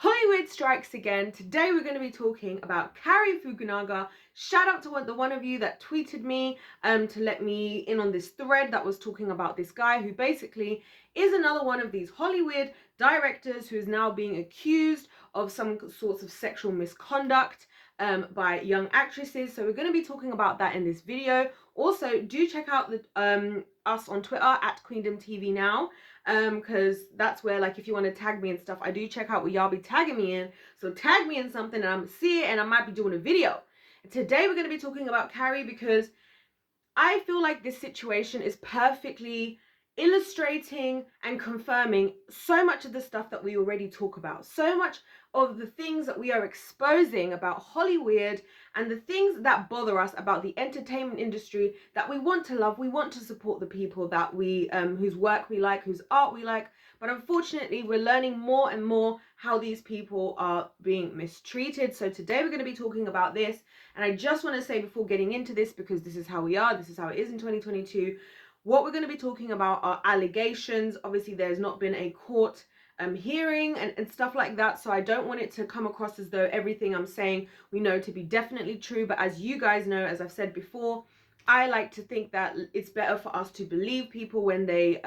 Hollyweird strikes again. Today we're going to be talking about Cary Fukunaga. Shout out to the one of you that tweeted me to let me in on this thread that was talking about this guy who basically is another one of these Hollyweird directors who is now being accused of some sorts of sexual misconduct by young actresses. So we're going to be talking about that in this video. Also, do check out the us on Twitter at Queendom TV now, because that's where, like, if you want to tag me and stuff, I do check out what y'all be tagging me in. So tag me in something and I'm gonna see it and I might be doing a video. And today we're going to be talking about Cary because I feel like this situation is perfectly illustrating and confirming so much of the stuff that we already talk about, so much of the things that we are exposing about Hollyweird and the things that bother us about the entertainment industry that we want to love. We want to support the people that we whose work we like, whose art we like, but unfortunately we're learning more and more how these people are being mistreated. So today we're going to be talking about this, and I just want to say before getting into this, because this is how we are, this is how it is in 2022, what we're going to be talking about are allegations. Obviously, there's not been a court hearing and stuff like that, so I don't want it to come across as though everything I'm saying we know to be definitely true. But as you guys know, as I've said before, I like to think that it's better for us to believe people when they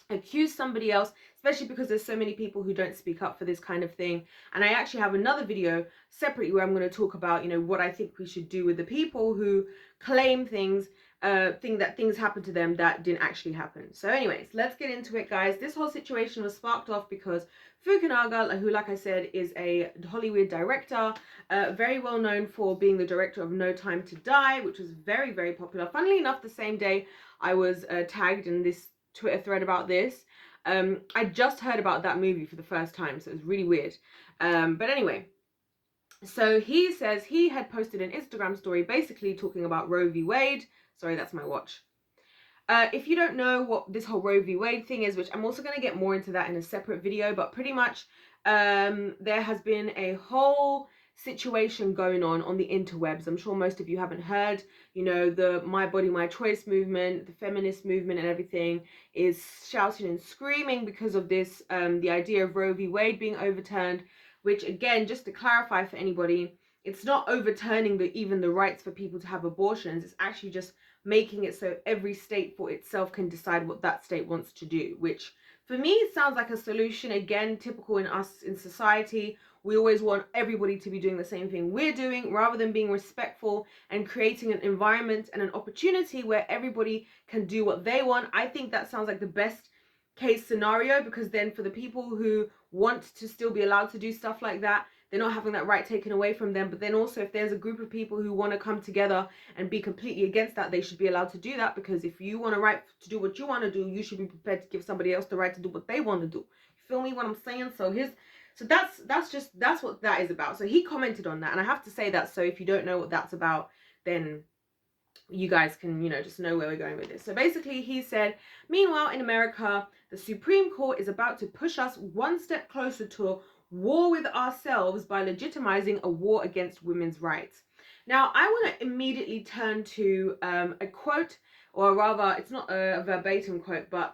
accuse somebody else, especially because there's so many people who don't speak up for this kind of thing. And I actually have another video separately where I'm going to talk about, you know, what I think we should do with the people who claim things, think that things happened to them that didn't actually happen. So anyways, let's get into it, guys. This whole situation was sparked off because Fukunaga, who, like I said, is a Hollywood director, very well known for being the director of No Time to Die, which was very, very popular. Funnily enough, the same day I was tagged in this Twitter thread about this, I just heard about that movie for the first time, so it was really weird. But anyway, so he says he had posted an Instagram story basically talking about Roe v. Wade. Sorry, that's my watch. If you don't know what this whole Roe v. Wade thing is, which I'm also going to get more into that in a separate video, but pretty much there has been a whole situation going on the interwebs. I'm sure most of you haven't heard, you know, the My Body, My Choice movement, the feminist movement and everything is shouting and screaming because of this, the idea of Roe v. Wade being overturned, which, again, just to clarify for anybody, it's not overturning even the rights for people to have abortions. It's actually just making it so every state for itself can decide what that state wants to do, which for me sounds like a solution. Again, typical in us in society. We always want everybody to be doing the same thing we're doing, rather than being respectful and creating an environment and an opportunity where everybody can do what they want. I think that sounds like the best case scenario, because then for the people who want to still be allowed to do stuff like that, they're not having that right taken away from them. But then also, if there's a group of people who want to come together and be completely against that, they should be allowed to do that, because if you want a right to do what you want to do, you should be prepared to give somebody else the right to do what they want to do. You feel me what I'm saying? So that's what that is about. So he commented on that, and I have to say that, so if you don't know what that's about, then you guys can, you know, just know where we're going with this. So basically he said, meanwhile in America, the Supreme Court is about to push us one step closer to a war with ourselves by legitimizing a war against women's rights. Now, I want to immediately turn to a quote, or rather, it's not a verbatim quote, but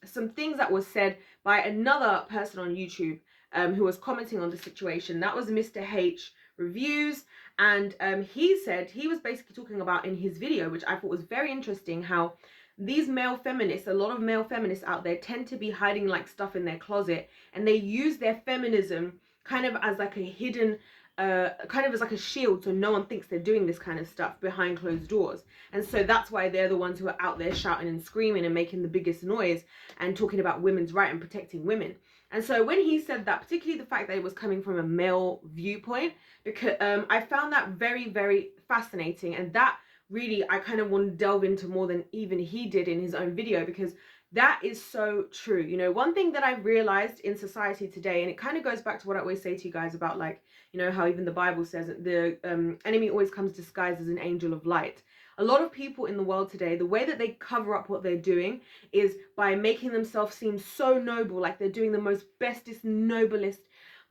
some things that was said by another person on YouTube who was commenting on the situation. That was Mr. H Reviews. And he said, he was basically talking about in his video, which I thought was very interesting, how these male feminists, a lot of male feminists out there, tend to be hiding like stuff in their closet, and they use their feminism kind of as like a hidden, kind of as like a shield, so no one thinks they're doing this kind of stuff behind closed doors. And so that's why they're the ones who are out there shouting and screaming and making the biggest noise and talking about women's right and protecting women. And so when he said that, particularly the fact that it was coming from a male viewpoint, because I found that very, very fascinating. And that really, I kind of want to delve into more than even he did in his own video, because that is so true. You know, one thing that I've realized in society today, and it kind of goes back to what I always say to you guys about, like, you know, how even the Bible says that the enemy always comes disguised as an angel of light. A lot of people in the world today, the way that they cover up what they're doing is by making themselves seem so noble, like they're doing the most bestest, noblest,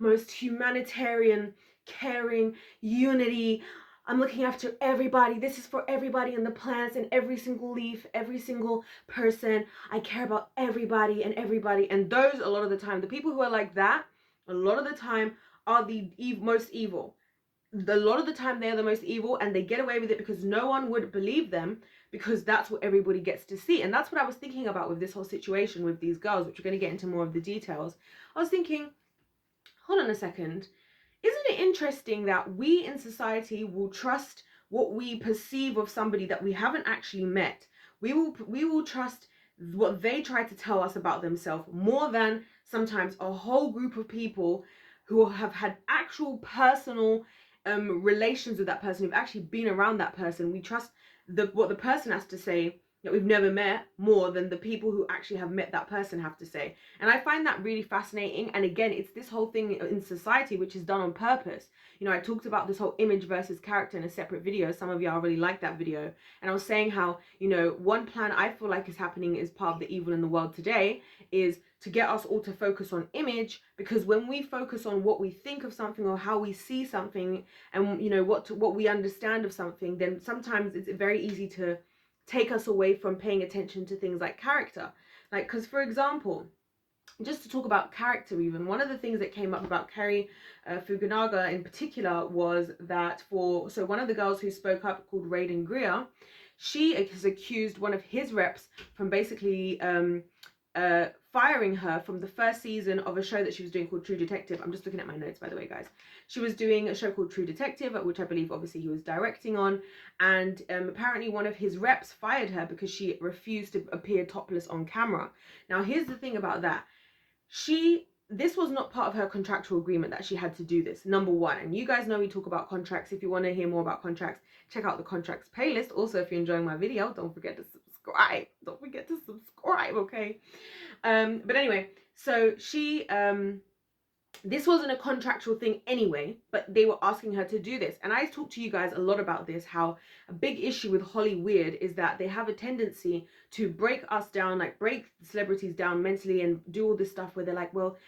most humanitarian, caring, unity. I'm looking after everybody. This is for everybody on the planet, and every single leaf, every single person. I care about everybody and everybody. And those, a lot of the time, the people who are like that, a lot of the time are the most evil. A lot of the time they're the most evil, and they get away with it because no one would believe them, because that's what everybody gets to see. And that's what I was thinking about with this whole situation with these girls, which we're going to get into more of the details. I was thinking, hold on a second, isn't it interesting that we in society will trust what we perceive of somebody that we haven't actually met? We will trust what they try to tell us about themselves more than sometimes a whole group of people who have had actual personal relations with that person, who've actually been around that person. We trust what the person has to say that we've never met more than the people who actually have met that person have to say. And I find that really fascinating. And again, it's this whole thing in society which is done on purpose. You know, I talked about this whole image versus character in a separate video. Some of y'all really liked that video. And I was saying how, you know, one plan I feel like is happening is part of the evil in the world today is to get us all to focus on image, because when we focus on what we think of something or how we see something and, you know, what we understand of something, then sometimes it's very easy to take us away from paying attention to things like character. Like, because for example, just to talk about character, even one of the things that came up about Cary Fukunaga in particular was that so one of the girls who spoke up, called Raiden Greer, she has accused one of his reps from basically firing her from the first season of a show that she was doing called True Detective. I'm just looking at my notes, by the way, guys. She was doing a show called True Detective, which I believe obviously he was directing on, and apparently one of his reps fired her because she refused to appear topless on camera. Now here's the thing about that. This was not part of her contractual agreement that she had to do this, number one. And you guys know we talk about contracts. If you want to hear more about contracts, check out the contracts playlist. Also, if you're enjoying my video, don't forget to subscribe. Don't forget to subscribe, okay? But anyway, so this wasn't a contractual thing anyway, but they were asking her to do this. And I talked to you guys a lot about this, how a big issue with Hollyweird is that they have a tendency to break us down, like break celebrities down mentally, and do all this stuff where they're like, well,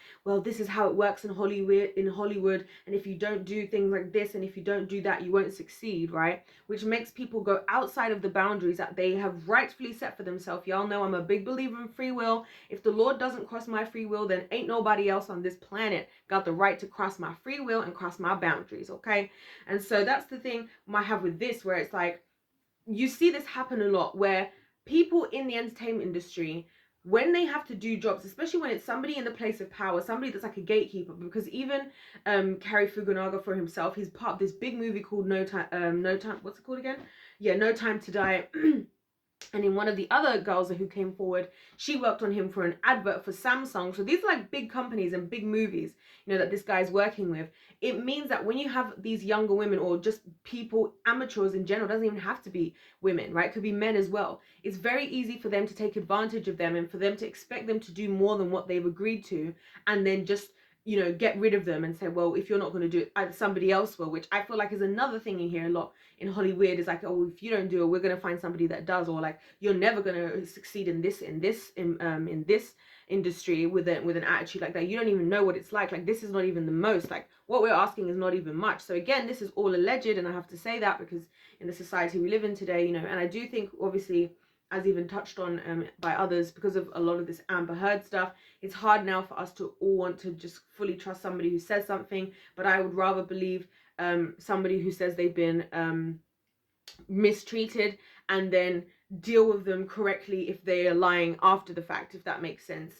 this is how it works in Hollywood, and if you don't do things like this, and if you don't do that, you won't succeed, right? Which makes people go outside of the boundaries that they have rightfully set for themselves. Y'all know I'm a big believer in free will. If the Lord doesn't cross my free will, then ain't nobody else on this planet got the right to cross my free will and cross my boundaries, okay? And so that's the thing I have with this, where it's like, you see this happen a lot, where people in the entertainment industry, when they have to do jobs, especially when it's somebody in the place of power, somebody that's like a gatekeeper, because even Cary Fukunaga for himself, he's part of this big movie called No Time, what's it called again? Yeah, No Time to Die. And in one of the other girls who came forward, she worked on him for an advert for Samsung. So these are like big companies and big movies, you know, that this guy's working with. It means that when you have these younger women, or just people, amateurs in general, doesn't even have to be women, right? It could be men as well. It's very easy for them to take advantage of them, and for them to expect them to do more than what they've agreed to, and then just, you know, get rid of them and say, well, if you're not going to do it, either somebody else will, which I feel like is another thing you hear a lot in Hollyweird, is like, oh, if you don't do it, we're going to find somebody that does, or like, you're never going to succeed in this industry with an attitude like that. You don't even know what it's like this is not even the most, like what we're asking is not even much. So again, this is all alleged, and I have to say that because in the society we live in today, you know, and I do think, obviously, as even touched on by others, because of a lot of this Amber Heard stuff, it's hard now for us to all want to just fully trust somebody who says something. But I would rather believe somebody who says they've been mistreated, and then deal with them correctly if they are lying after the fact, if that makes sense.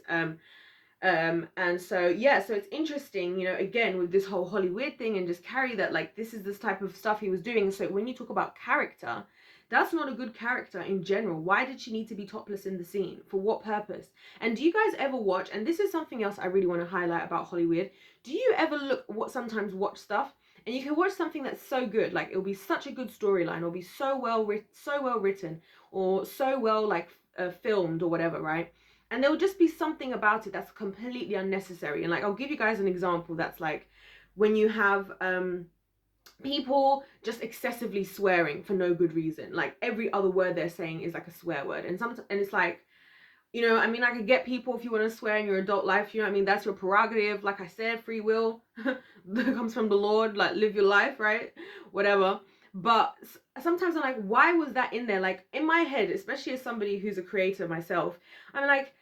And so yeah, so it's interesting, you know, again with this whole Hollyweird thing, and just Cary, that like this is this type of stuff he was doing. So when you talk about character, that's not a good character in general. Why did she need to be topless in the scene? For what purpose? And do you guys ever watch, and this is something else I really want to highlight about Hollyweird, do you ever sometimes watch stuff, and you can watch something that's so good, like it'll be such a good storyline, or be so well written, or so well like filmed or whatever, right? And there will just be something about it that's completely unnecessary. And like, I'll give you guys an example. That's like when you have people just excessively swearing for no good reason. Like every other word they're saying is like a swear word. And it's like, you know, I mean, I could get people, if you want to swear in your adult life, you know what I mean? That's your prerogative. Like I said, free will that comes from the Lord. Like, live your life, right? Whatever. But sometimes I'm like, why was that in there? Like in my head, especially as somebody who's a creator myself, I'm like,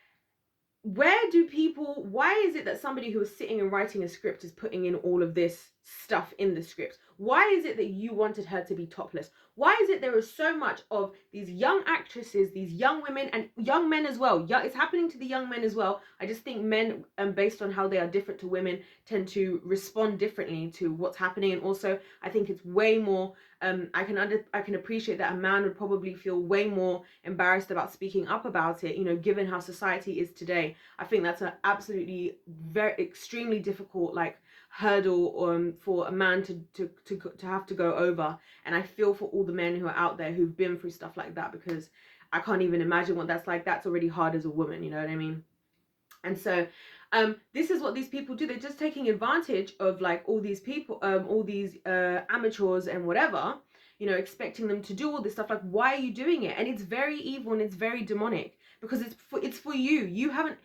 why is it that somebody who is sitting and writing a script is putting in all of this stuff in the script? Why is it that you wanted her to be topless? Why is it there is so much of these young actresses, these young women, and young men as well? Yeah, it's happening to the young men as well. I just think men, based on how they are different to women, tend to respond differently to what's happening. And also, I think it's way more. I can appreciate that a man would probably feel way more embarrassed about speaking up about it, you know, given how society is today. I think that's an absolutely very extremely difficult like hurdle for a man to have to go over. And I feel for all the men who are out there who've been through stuff like that, because I can't even imagine what that's like. That's already hard as a woman, you know what I mean? And so this is what these people do. They're just taking advantage of like all these people, all these amateurs and whatever, you know, expecting them to do all this stuff. Like, why are you doing it? And it's very evil and it's very demonic, because it's for you. You haven't,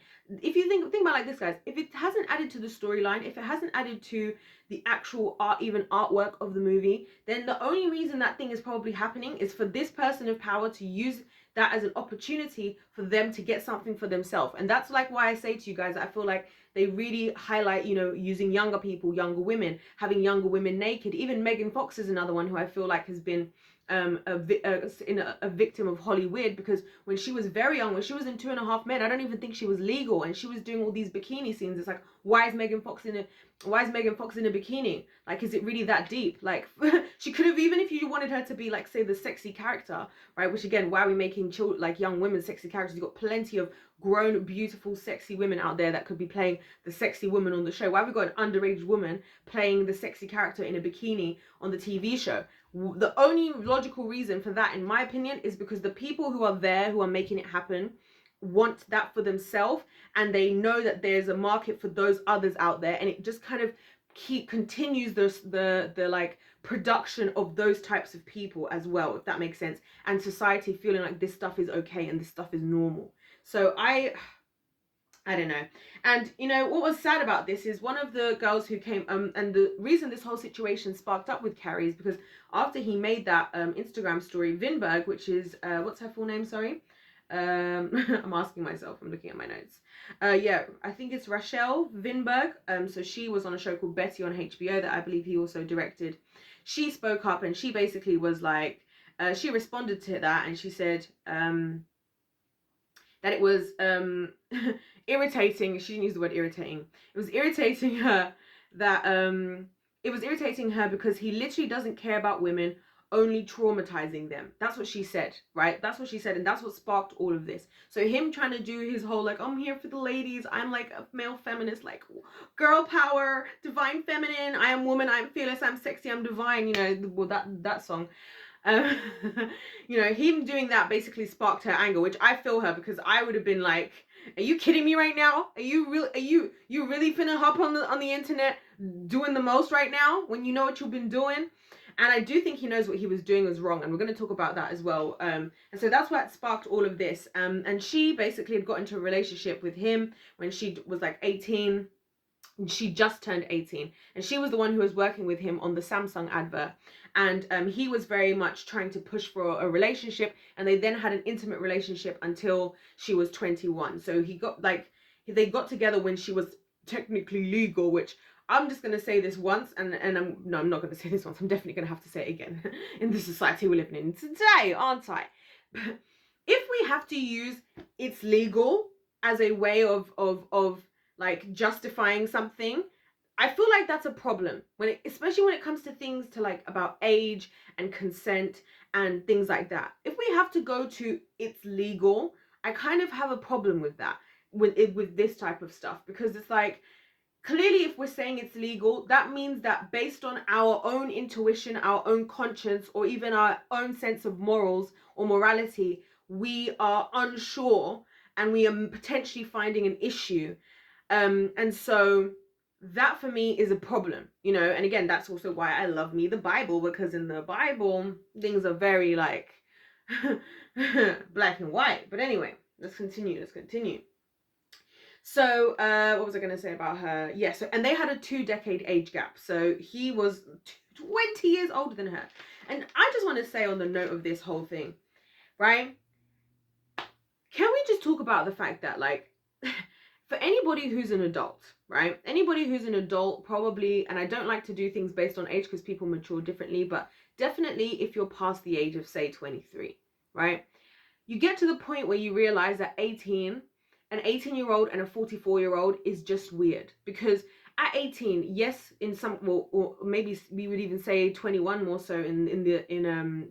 if you think about like this, guys, if it hasn't added to the storyline, if it hasn't added to the actual art, even artwork of the movie, then the only reason that thing is probably happening is for this person of power to use that as an opportunity for them to get something for themselves. And that's like why I say to you guys, I feel like they really highlight, you know, using younger people, younger women, having younger women naked. Even Megan Fox is another one who I feel like has been a victim of Hollyweird, because when she was very young, when she was in 2.5 Men, I don't even think she was legal, and she was doing all these bikini scenes. It's like, why is Megan Fox in a bikini? Like, is it really that deep? Like, she could have, even if you wanted her to be like, say, the sexy character, right? Which again, why are we making children, like young women, sexy characters? You've got plenty of grown, beautiful, sexy women out there that could be playing the sexy woman on the show. Why have we got an underage woman playing the sexy character in a bikini on the TV show? The only logical reason for that, in my opinion, is because the people who are there, who are making it happen, want that for themselves, and they know that there's a market for those others out there, and it just kind of continues the like production of those types of people as well, if that makes sense, and society feeling like this stuff is okay and this stuff is normal. So I don't know. And you know what was sad about this is one of the girls who came and the reason this whole situation sparked up with Cary is because after he made that Instagram story, Vinberg, which is what's her full name, sorry, I'm asking myself, I'm looking at my notes. Yeah, I think it's Rachel Vinberg. So she was on a show called Betty on HBO that I believe he also directed. She spoke up and she basically was like, she responded to that, and she said that it was irritating. She didn't use the word irritating. It was irritating her that it was irritating her because he literally doesn't care about women, only traumatizing them. That's what she said, right? That's what she said, and that's what sparked all of this. So him trying to do his whole like, I'm here for the ladies, I'm like a male feminist, like girl power, divine feminine, I am woman, I'm fearless, I'm sexy, I'm divine, you know, well that song. You know, him doing that basically sparked her anger, which I feel her, because I would have been like, are you kidding me right now? Are you really finna hop on the internet doing the most right now when you know what you've been doing? And I do think he knows what he was doing was wrong, and we're going to talk about that as well. And so that's what sparked all of this. And she basically had got into a relationship with him when she was like 18. She just turned 18, and she was the one who was working with him on the Samsung advert, and he was very much trying to push for a relationship, and they then had an intimate relationship until she was 21. So they got together when she was technically legal, which I'm just going to say this once, and I'm not going to say this once, I'm definitely going to have to say it again in the society we're living in today, aren't I? If we have to use it's legal as a way of like justifying something, I feel like that's a problem especially when it comes to things to like about age and consent and things like that. If we have to go to it's legal, I kind of have a problem with that, with this type of stuff, because it's like, clearly if we're saying it's legal, that means that based on our own intuition, our own conscience, or even our own sense of morals or morality, we are unsure and we are potentially finding an issue. And so that for me is a problem, you know. And again, that's also why I love me the Bible, because in the Bible things are very like black and white. But anyway, let's continue. So what was I going to say about her? Yeah, so and they had a 2-decade age gap, so he was 20 years older than her. And I just want to say, on the note of this whole thing, right, can we just talk about the fact that, like, for anybody who's an adult, right? Anybody who's an adult probably, and I don't like to do things based on age because people mature differently, but definitely if you're past the age of, say, 23, right? You get to the point where you realize that an 18-year-old and a 44-year-old is just weird, because at 18, yes, in some, well, or maybe we would even say 21 more so in the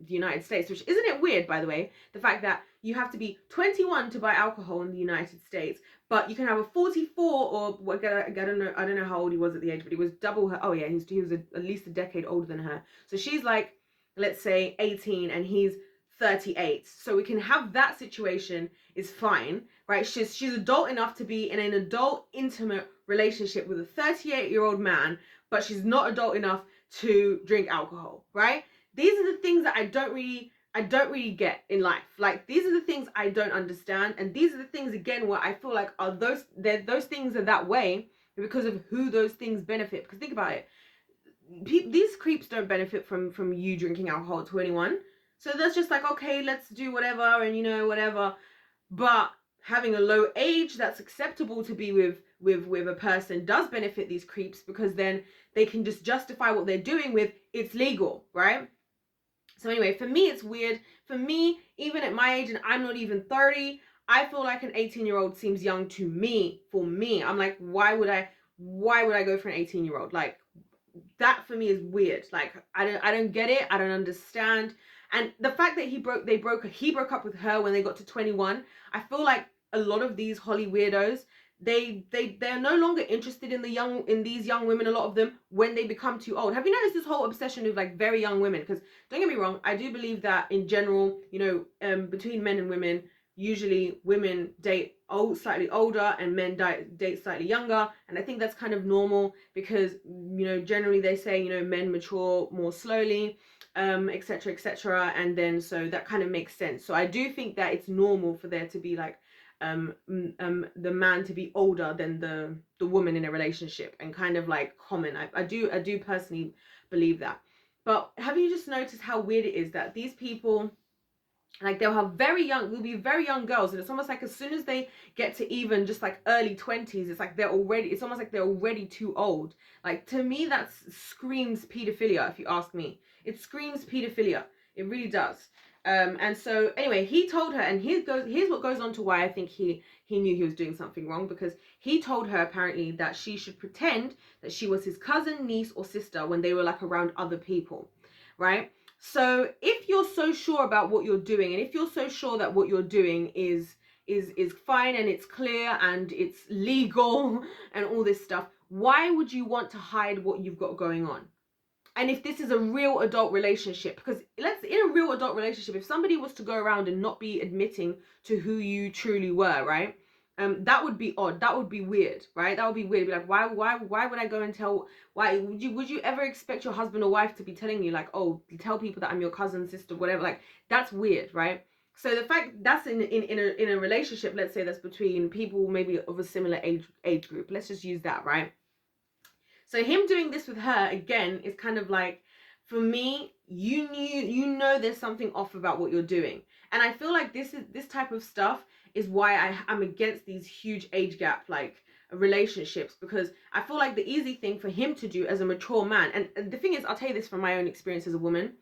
United States, which isn't it weird, by the way, the fact that you have to be 21 to buy alcohol in the United States, but you can have a 44 or I don't know how old he was at the age, but he was double her. Oh yeah, he was at least a decade older than her. So she's like, let's say 18 and he's 38. So we can have that situation is fine, right? She's adult enough to be in an adult intimate relationship with a 38-year-old man, but she's not adult enough to drink alcohol, right? These are the things that I don't really get in life. Like, these are the things I don't understand, and these are the things again where I feel like those things are that way because of who those things benefit. Because think about it, these creeps don't benefit from you drinking alcohol at 21. So that's just like, okay, let's do whatever, and whatever. But having a low age that's acceptable to be with a person does benefit these creeps, because then they can just justify what they're doing with it's legal, right? So anyway, for me, it's weird. For me, even at my age, and I'm not even 30, I feel like an 18-year-old seems young to me. For me, I'm like, why would I go for an 18-year-old? Like, that for me is weird. Like, I don't get it. I don't understand. And the fact that he broke up with her when they got to 21, I feel like a lot of these Holly weirdos, they're no longer interested in these young women, a lot of them, when they become too old. Have you noticed this whole obsession with like very young women? Because don't get me wrong, I do believe that in general, between men and women, usually women date slightly older and men date slightly younger, and I think that's kind of normal because generally they say men mature more slowly, etc, etc, and then so that kind of makes sense. So I do think that it's normal for there to be like the man to be older than the woman in a relationship, and kind of like common. I do personally believe that. But have you just noticed how weird it is that these people, like, they'll be very young girls, and it's almost like as soon as they get to even just like early 20s, it's like it's almost like they're already too old. Like, to me, that screams pedophilia, if you ask me. It screams pedophilia. It really does. And so anyway, he told her, and here's what goes on to why I think he knew he was doing something wrong, because he told her apparently that she should pretend that she was his cousin, niece, or sister when they were like around other people, right? So if you're so sure about what you're doing, and if you're so sure that what you're doing is fine and it's clear and it's legal and all this stuff, why would you want to hide what you've got going on? And if this is a real adult relationship, because in a real adult relationship, if somebody was to go around and not be admitting to who you truly were, right? That would be odd. That would be weird, right? That would be weird. Be like, why would I go and tell? Why would you ever expect your husband or wife to be telling you like, oh, tell people that I'm your cousin, sister, whatever? Like, that's weird, right? So the fact that's in a relationship, let's say that's between people maybe of a similar age group. Let's just use that, right? So him doing this with her again is kind of like, for me, there's something off about what you're doing. And I feel like this type of stuff is why I'm against these huge age gap like relationships, because I feel like the easy thing for him to do as a mature man, and the thing is, I'll tell you this from my own experience as a woman,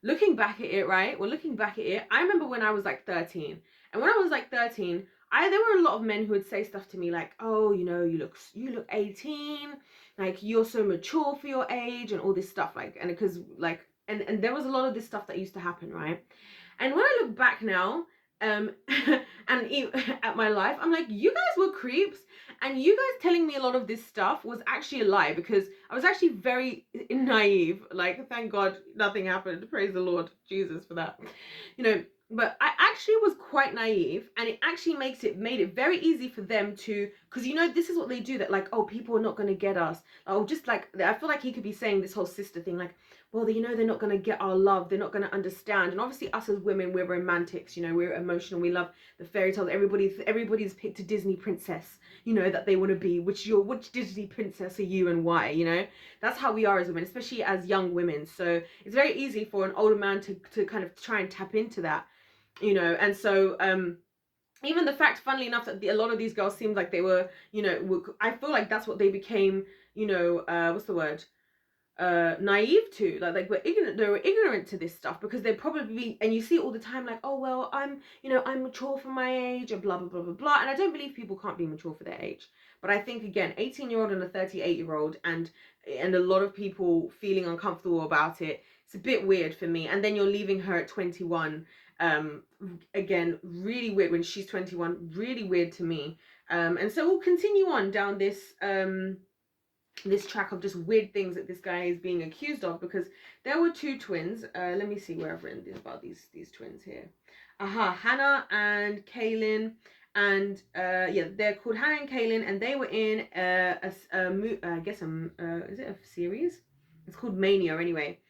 looking back at it, right? Well, looking back at it, I remember when I was like 13. And when I was like 13, there were a lot of men who would say stuff to me like, oh, you look 18, like you're so mature for your age and all this stuff, like, and because like, and there was a lot of this stuff that used to happen, right? And when I look back now, and at my life, I'm like, you guys were creeps, and you guys telling me a lot of this stuff was actually a lie, because I was actually very naive. Like, thank God nothing happened. Praise the Lord Jesus for that. But I actually was quite naive, and it actually made it very easy for them to, because this is what they do, that like, oh, people are not going to get us. Oh, just like, I feel like he could be saying this whole sister thing, like, well, they're not going to get our love, they're not going to understand. And obviously us as women, we're romantics, we're emotional, we love the fairy tales. Everybody's picked a Disney princess, that they want to be. Which Disney princess are you, and why? That's how we are as women, especially as young women. So it's very easy for an older man to kind of try and tap into that. And so even the fact, funnily enough, that a lot of these girls seemed like they were, you know, I feel like that's what they became, you know, what's the word? Naive to, like we're ignorant, they were ignorant to this stuff, because they probably, and you see it all the time, like, oh well, I'm, you know, I'm mature for my age and blah blah blah blah blah. And I don't believe people can't be mature for their age, but I think, again, 18-year-old and a 38-year-old, and a lot of people feeling uncomfortable about it, it's a bit weird for me. And then you're leaving her at 21, again, really weird when she's 21, really weird to me. And so we'll continue on down this track of just weird things that this guy is being accused of, because there were two twins. Let me see where I've written this about these twins here. Hannah and Kaylin, and yeah, they're called Hannah and Kaylin, and they were in I guess is it a series? It's called Mania anyway,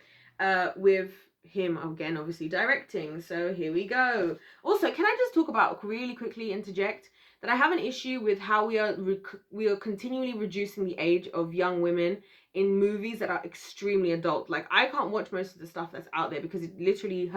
with him again obviously directing. So here we go. Also, can I just talk about, really quickly interject, that I have an issue with how we are continually reducing the age of young women in movies that are extremely adult. Like, I can't watch most of the stuff that's out there, because it literally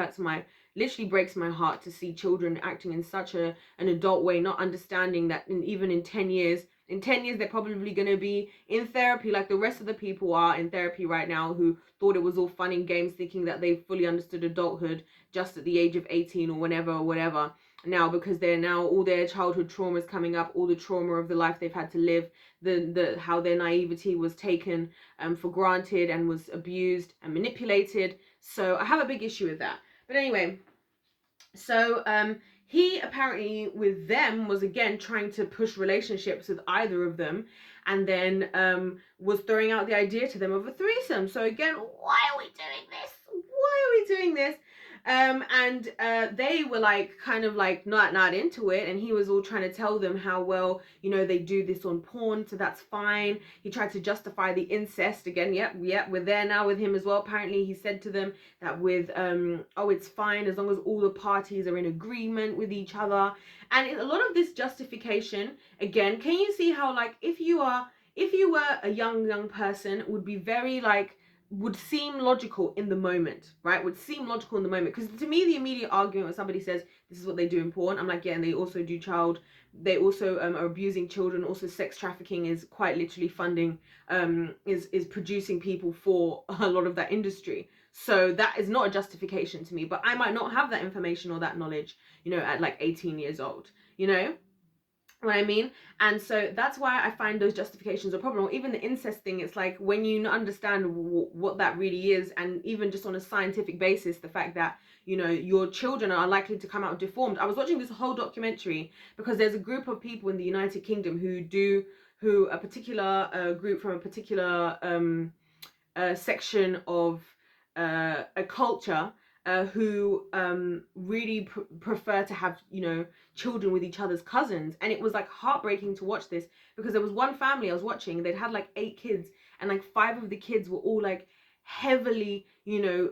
breaks my heart to see children acting in such an adult way, not understanding that even in 10 years, they're probably going to be in therapy, like the rest of the people are in therapy right now, who thought it was all fun and games, thinking that they fully understood adulthood just at the age of 18 or whatever. Now, because they're now, all their childhood trauma is coming up, all the trauma of the life they've had to live, the how their naivety was taken for granted and was abused and manipulated. So I have a big issue with that. But anyway, so he apparently with them was again trying to push relationships with either of them, and then was throwing out the idea to them of a threesome. So again, why are we doing this? And they were like, kind of like not into it, and he was all trying to tell them how, well, you know, they do this on porn, so that's fine. He tried to justify the incest again. Yep, we're there now with him as well. Apparently he said to them that with oh, it's fine as long as all the parties are in agreement with each other. And a lot of this justification, again, can you see how, like, if you were a young person, would be very, like, would seem logical in the moment, right? Would seem logical in the moment. Because to me, the immediate argument when somebody says this is what they do in porn, I'm like, yeah, and they also are abusing children. Also, sex trafficking is quite literally funding, is producing people for a lot of that industry. So that is not a justification to me, but I might not have that information or that knowledge, you know, at like 18 years old, you know what I mean? And so that's why I find those justifications a problem. Or even the incest thing, it's like, when you understand what that really is, and even just on a scientific basis, the fact that, you know, your children are likely to come out deformed. I was watching this whole documentary because there's a group of people in the United Kingdom who a particular group from a particular section of a culture, who really prefer to have, you know, children with each other's cousins. And it was like heartbreaking to watch this, because there was one family I was watching, they'd had like 8 kids, and like 5 of the kids were all like heavily, you know,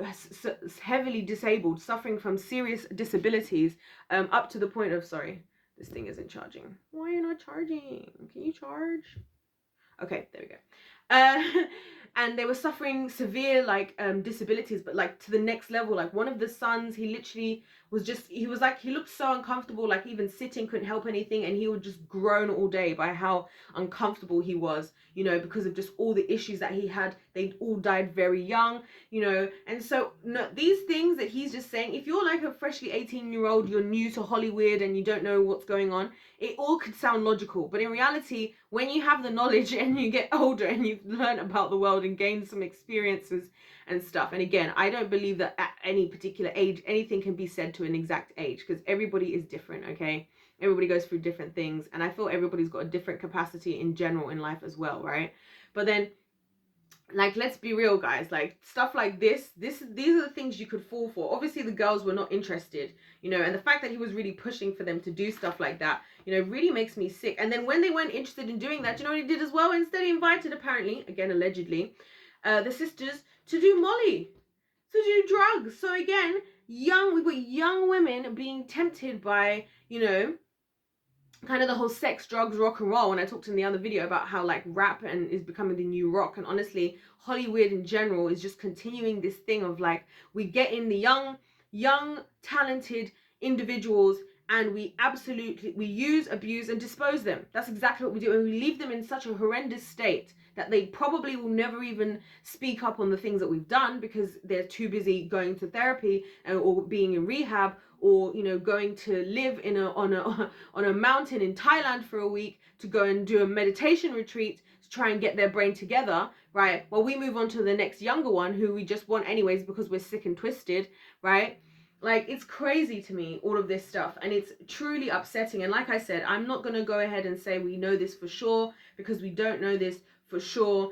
heavily disabled, suffering from serious disabilities, up to the point of, sorry, this thing isn't charging. Why are you not charging? Can you charge? Okay, there we go. And they were suffering severe, like, disabilities, but like to the next level. Like, one of the sons, he literally was just, he was like, he looked so uncomfortable, like even sitting couldn't help anything, and he would just groan all day by how uncomfortable he was, you know, because of just all the issues that he had. They all died very young, you know. And so, no, these things that he's just saying, if you're like a freshly 18-year-old, you're new to Hollyweird and you don't know what's going on, it all could sound logical. But in reality, when you have the knowledge and you get older and you've learned about the world and gained some experiences and stuff, and again, I don't believe that at any particular age anything can be said to an exact age, because everybody is different, okay? Everybody goes through different things, and I feel everybody's got a different capacity in general in life as well, right? But then, like, let's be real, guys, like, stuff like these are the things you could fall for. Obviously the girls were not interested, you know, and the fact that he was really pushing for them to do stuff like that, you know, really makes me sick. And then when they weren't interested in doing that, you know what he did as well? Instead, he invited, apparently, again allegedly, the sisters to do Molly, to do drugs. So again, we've got young women being tempted by, you know, kind of the whole sex, drugs, rock and roll. And I talked in the other video about how, like, rap and is becoming the new rock, and honestly Hollyweird in general is just continuing this thing of, like, we get in the young talented individuals and we use, abuse, and dispose them. That's exactly what we do, and we leave them in such a horrendous state that they probably will never even speak up on the things that we've done because they're too busy going to therapy or being in rehab, or going to live on a mountain in Thailand for a week to go and do a meditation retreat to try and get their brain together, right? Well, we move on to the next younger one who we just want anyways because we're sick and twisted, right? Like, it's crazy to me, all of this stuff, and it's truly upsetting. And like I said, I'm not going to go ahead and say we know this for sure, because we don't know this for sure,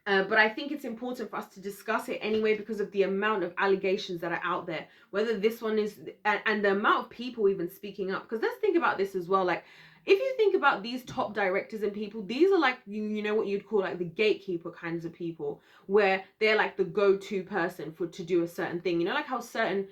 but I think it's important for us to discuss it anyway because of the amount of allegations that are out there, whether this one is, and the amount of people even speaking up. Because let's think about this as well. Like, if you think about these top directors and people, these are like, you know what you'd call like the gatekeeper kinds of people, where they're like the go-to person to do a certain thing. Like how certain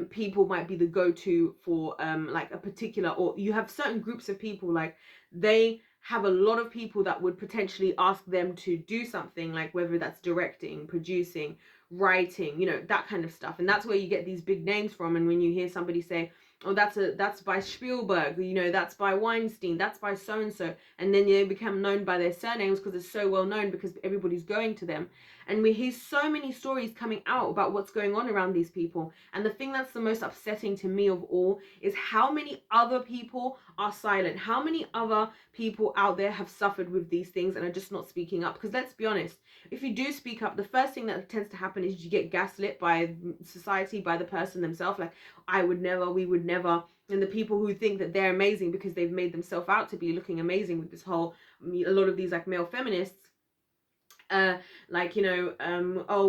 people might be the go-to for like a particular, or you have certain groups of people, like they have a lot of people that would potentially ask them to do something, like whether that's directing, producing, writing, that kind of stuff. And that's where you get these big names from. And when you hear somebody say, oh, that's by Spielberg, that's by Weinstein, that's by so and so, and then they become known by their surnames because it's so well known because everybody's going to them. And we hear so many stories coming out about what's going on around these people. And the thing that's the most upsetting to me of all is how many other people are silent. How many other people out there have suffered with these things and are just not speaking up? Because let's be honest, if you do speak up, the first thing that tends to happen is you get gaslit by society, by the person themselves. Like, I would never, we would never. And the people who think that they're amazing because they've made themselves out to be looking amazing with this whole, a lot of these like male feminists, oh,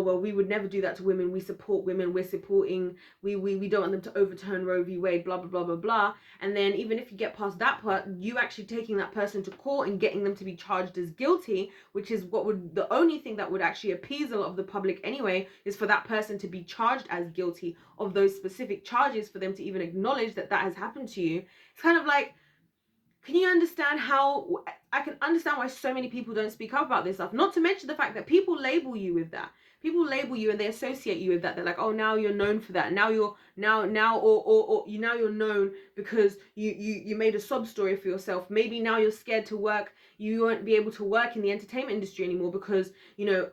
well, we would never do that to women, we support women, we're supporting, we don't want them to overturn Roe v. Wade, blah blah blah blah blah. And then even if you get past that part, you actually taking that person to court and getting them to be charged as guilty, which is the only thing that would actually appease a lot of the public anyway, is for that person to be charged as guilty of those specific charges, for them to even acknowledge that has happened to you. It's kind of like, can you understand how, I can understand why so many people don't speak up about this stuff? Not to mention the fact that people label you with that. People label you and they associate you with that. They're like, oh, now you're known for that. Now you're now you're known because you made a sob story for yourself. Maybe now you're scared to work. You won't be able to work in the entertainment industry anymore because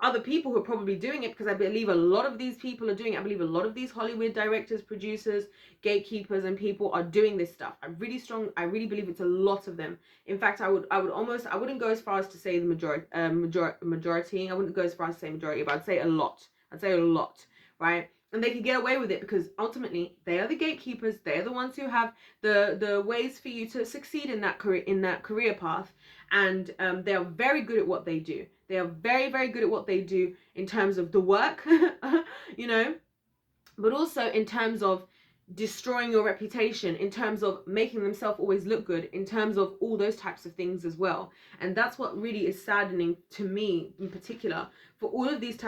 other people who are probably doing it, because I believe a lot of these people are doing it. I believe a lot of these Hollywood directors, producers, gatekeepers, and people are doing this stuff. I really believe it's a lot of them. In fact, I wouldn't go as far as to say the majority. I wouldn't go as far as to say majority, but I'd say a lot. Right? And they can get away with it because ultimately they are the gatekeepers. They are the ones who have the ways for you to succeed in that career path, and they are very good at what they do. They are very, very good at what they do in terms of the work, but also in terms of destroying your reputation, in terms of making themselves always look good, in terms of all those types of things as well. And that's what really is saddening to me in particular, for all of these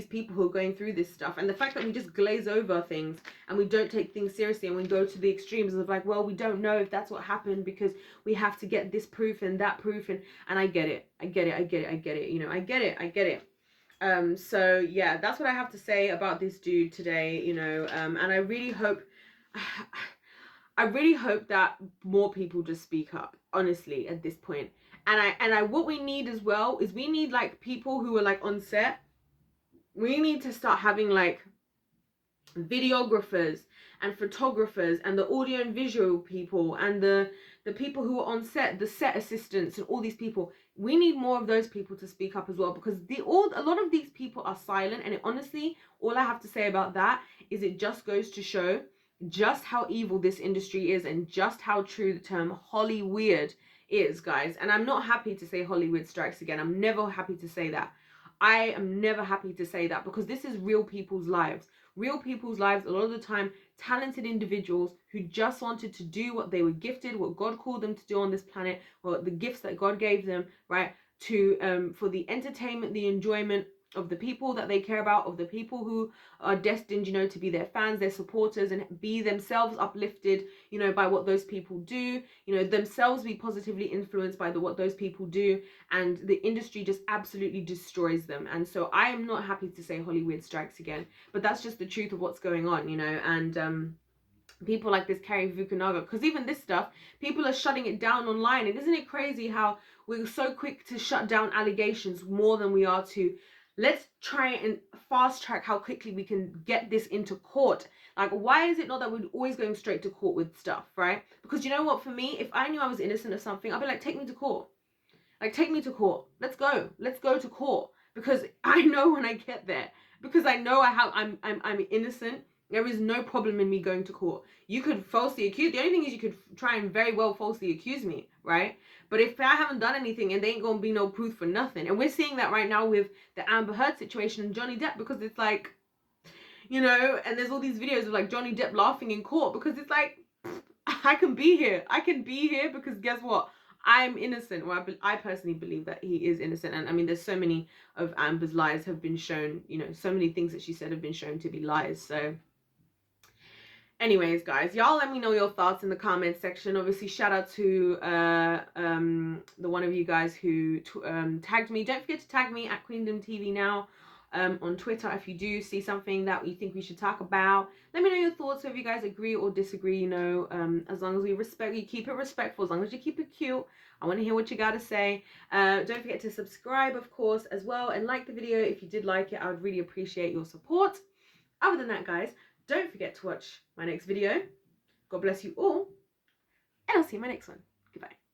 people who are going through this stuff, and the fact that we just glaze over things and we don't take things seriously, and we go to the extremes of like, well, we don't know if that's what happened because we have to get this proof and that proof, and I get it. I get it. So yeah, that's what I have to say about this dude today, and I really hope that more people just speak up, honestly, at this point. And what we need as well is, we need like people who are like on set. We need to start having like videographers and photographers and the audio and visual people and the people who are on set, the set assistants and all these people. We need more of those people to speak up as well, because a lot of these people are silent. And honestly, all I have to say about that is it just goes to show just how evil this industry is, and just how true the term Hollyweird is, guys. And I'm not happy to say Hollywood strikes again. I'm never happy to say that. I am never happy to say that, because this is real people's lives. Real people's lives, a lot of the time, talented individuals who just wanted to do what they were gifted, what God called them to do on this planet, or the gifts that God gave them, right? For the entertainment, the enjoyment of the people that they care about, of the people who are destined, to be their fans, their supporters, and be themselves uplifted, by what those people do, themselves be positively influenced by what those people do, and the industry just absolutely destroys them. And so I am not happy to say Hollywood strikes again, but that's just the truth of what's going on, and people like this Cary Fukunaga, because even this stuff, people are shutting it down online. And isn't it crazy how we're so quick to shut down allegations more than we are to, let's try and fast track how quickly we can get this into court. Like, why is it not that we're always going straight to court with stuff, right? Because you know what, for me, if I knew I was innocent of something, I'd be like, take me to court. Like, take me to court. Let's go to court. Because I know when I get there, because I know I'm innocent, there is no problem in me going to court. You could falsely accuse. The only thing is you could try and very well falsely accuse me, right? But if I haven't done anything, and there ain't gonna be no proof for nothing. And we're seeing that right now with the Amber Heard situation and Johnny Depp, because it's like, you know, and there's all these videos of like Johnny Depp laughing in court, because it's like, I can be here. I can be here because guess what? I'm innocent. Well, I personally believe that he is innocent. And I mean, there's so many of Amber's lies have been shown, you know, so many things that she said have been shown to be lies. So anyways, guys, y'all let me know your thoughts in the comment section. Obviously, shout out to the one of you guys who tagged me. Don't forget to tag me at Queendom TV now on Twitter if you do see something that you think we should talk about. Let me know your thoughts, so if you guys agree or disagree, you know, as long as we respect, you keep it respectful, as long as you keep it cute. I want to hear what you got to say. Don't forget to subscribe, of course, as well, and like the video if you did like it. I would really appreciate your support. Other than that, guys, don't forget to watch my next video. God bless you all, and I'll see you in my next one. Goodbye.